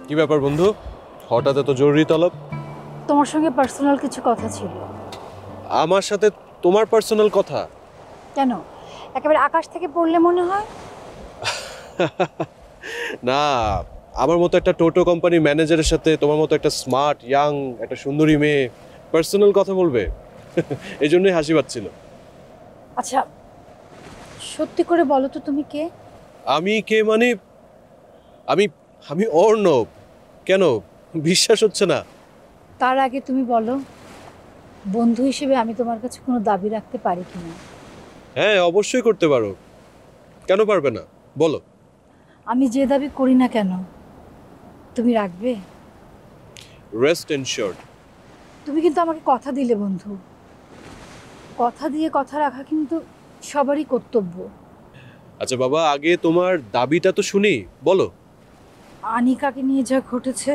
কি ব্যাপার বন্ধু, হঠাৎ এত জরুরি তলব? তোমার সঙ্গে পার্সোনাল কিছু কথা ছিল। আমার সাথে তোমার পার্সোনাল কথা? কেন, একেবারে আকাশ থেকে পড়লে মনে হয়? না, আমার মতো একটা টোটো কোম্পানির ম্যানেজারের সাথে তোমার মতো একটা স্মার্ট ইয়াং একটা সুন্দরী মেয়ে পার্সোনাল কথা বলবে? এই জন্যই হাসি পাচ্ছিল। আচ্ছা, সত্যি করে বলো তো তুমি কে? আমি কে মানে? আমি আমি অর্ণব। কেন, বিশ্বাস হচ্ছে না? তার আগে তুমি বলো, বন্ধু হিসেবে আমি তোমার কাছে কোনো দাবি রাখতে পারি কিনা? হ্যাঁ, অবশ্যই করতে পারো। কেন পারবে না, বলো। আমি যে দাবি করি না কেন, তুমি রাখবে? রেস্ট এনশিওরড। তুমি কিন্তু আমাকে কথা দিলে বন্ধু। কথা দিয়ে কথা রাখা কিন্তু সবারই কর্তব্য। আচ্ছা বাবা, আগে তোমার দাবিটা তো শুনি, বলো। আনিকাকে নিয়ে যা ঘটেছে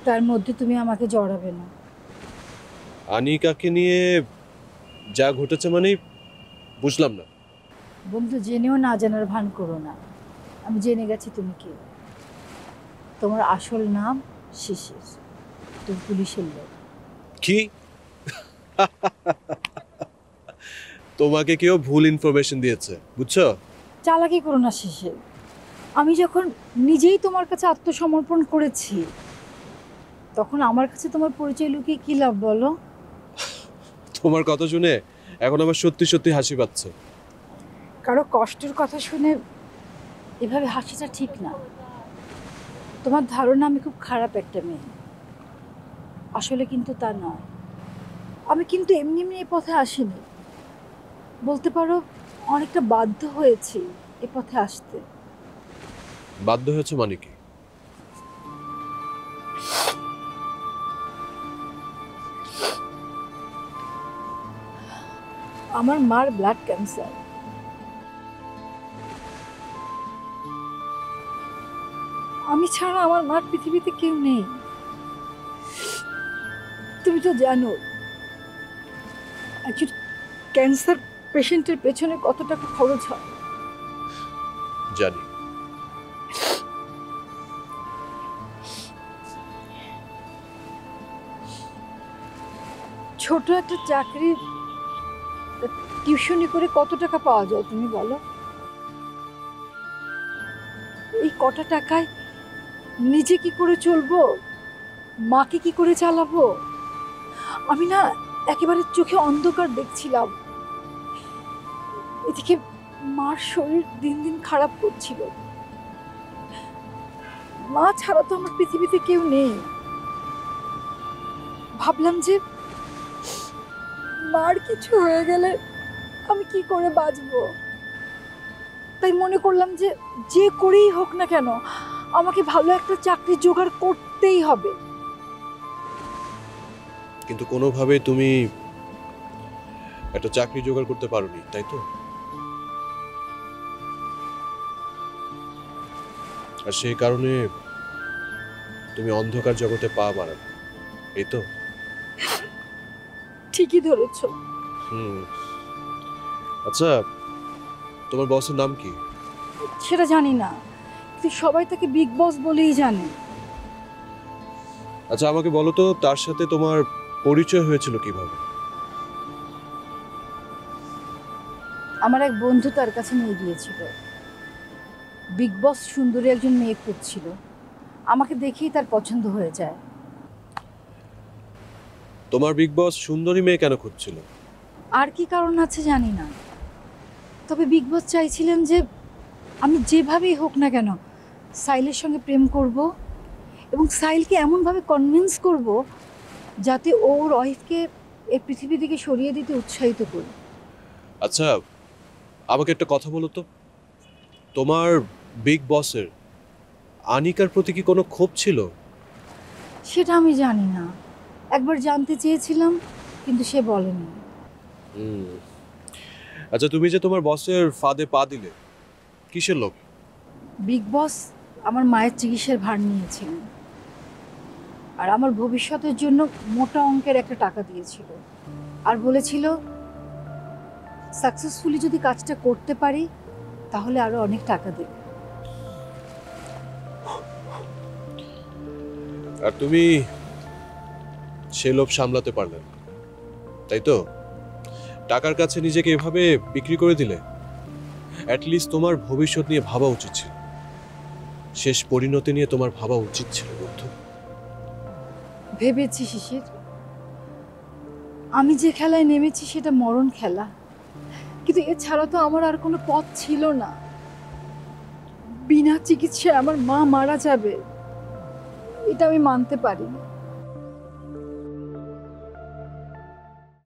তার মধ্যে তুমি আমাকে জড়াবে না। আনিকাকে নিয়ে যা ঘটেছে মানে? বুঝলাম না। বন্ধু, জেনেও না জানার ভান করো না। আমি জেনে গেছি তুমি কে। তোমার আসল নাম শিশির, তুমি পুলিশের লোক। কি? তোমাকে কেউ ভুল ইনফরমেশন দিয়েছে, বুঝছো? চালাকি করো না শিশির। আমি যখন নিজেই তোমার কাছে আত্মসমর্পণ করেছি, তখন আমার কাছে তোমার পরিচয় লুকিয়ে কী লাভ বলো? তোমার কথা শুনে এখন আমার সত্যি সত্যি হাসি পাচ্ছে। কারো কষ্টের কথা শুনে এভাবে হাসিটা ঠিক না। তোমার ধারণা আমি খুব খারাপ একটা মেয়ে, আসলে কিন্তু তা নয়। আমি কিন্তু এমনি এমনি এ পথে আসিনি, বলতে পারো অনেকটা বাধ্য হয়েছি এ পথে আসতে। বাধ্য হয়েছে মানে কি? আমার মার ব্লাড ক্যান্সার। আমি ছাড়া আমার মার পৃথিবীতে কেউ নেই। তুমি তো জানো একজন ক্যান্সার পেশেন্টের পেছনে কত টাকা খরচ হয়। জানি। ছোট একটা চাকরি টিউশনি করে কত টাকা পাওয়া যায় তুমি বলো? এই কটা টাকায় নিজে কি করে চলবো, মাকে কি করে চালাবো? আমি না একেবারে চোখে অন্ধকার দেখছিলাম। এদিকে মার শরীর দিন দিন খারাপ করছিল। মা ছাড়া তো আমার পৃথিবীতে কেউ নেই। ভাবলাম যে মার কিছু হয়ে গেলে আমি কি করে বাঁচবো। তাই মনে করলাম যে যে করেই হোক না কেন আমাকে ভালো একটা চাকরি জোগাড় করতেই হবে। কিন্তু কোনোভাবেই তুমি একটা চাকরি জোগাড় করতে পারোনি, তাই তো? আর সেই কারণে তুমি অন্ধকার জগতে পা বাড়ালে, এই তো? ঠিকই ধরেছো। হুম। আচ্ছা, তোমার বসের নাম কি? সেটা জানি না, কিন্তু সবাই তাকে বিগ বস বলেই জানে। আচ্ছা আমাকে বলো তো, তার সাথে তোমার পরিচয় হয়েছিল কিভাবে? আমার এক বন্ধু তার কাছে নিয়ে গিয়েছিল। বিগ বস সুন্দরী একজন মেয়ে খুঁজছিল, আমাকে দেখেই তার পছন্দ হয়ে যায়। তোমার বিগ বস সুন্দরী মেয়ে কেন খুঁজছিল? আর কি কারণ আছে জানি না, তবে বিগ বস চাইছিলেন যে আমি যেভাবেই হোক না কেন সাইলের সঙ্গে প্রেম করব এবং সাইলকে এমনভাবে কনভিন্স করব যাতে ওর ওয়াইফকে এই পৃথিবী থেকে সরিয়ে দিতে উৎসাহিত করি। আচ্ছা আমাকে একটা কথা বলো তো, তোমার বিগ বসের আনিকার প্রতি কি কোনো ক্ষোভ ছিল? সেটা আমি জানি না, একবার জানতে চেয়েছিলাম কিন্তু সে বলেনি। হুম। আচ্ছা তুমি যে তোমার বসের ফাঁদে পা দিলে, কিসের লোভ? বিগ বস আমার মায়ের চিকিৎসার ভার নিয়েছিলেন আর আমার ভবিষ্যতের জন্য মোটা অঙ্কের একটা টাকা দিয়েছিল আর বলেছিল সাকসেসফুলি যদি কাজটা করতে পারি তাহলে আরো অনেক টাকা দেবে। আর তুমি সে লোভ সামলাতে পারলে না, তাই তো? টাকার কাছে নিজেকে এভাবে বিক্রি করে দিলে। অ্যাটলিস্ট তোমার ভবিষ্যৎ নিয়ে ভাবা উচিত ছিল, শেষ পরিণতি নিয়ে তোমার ভাবা উচিত ছিল বন্ধু। ভেবেছি শিশির, আমি যে খেলায় নেমেছি সেটা মরণ খেলা, কিন্তু এছাড়া তো আমার আর কোনো পথ ছিল না। বিনা চিকিৎসায় আমার মা মারা যাবে, এটা আমি মানতে পারি না।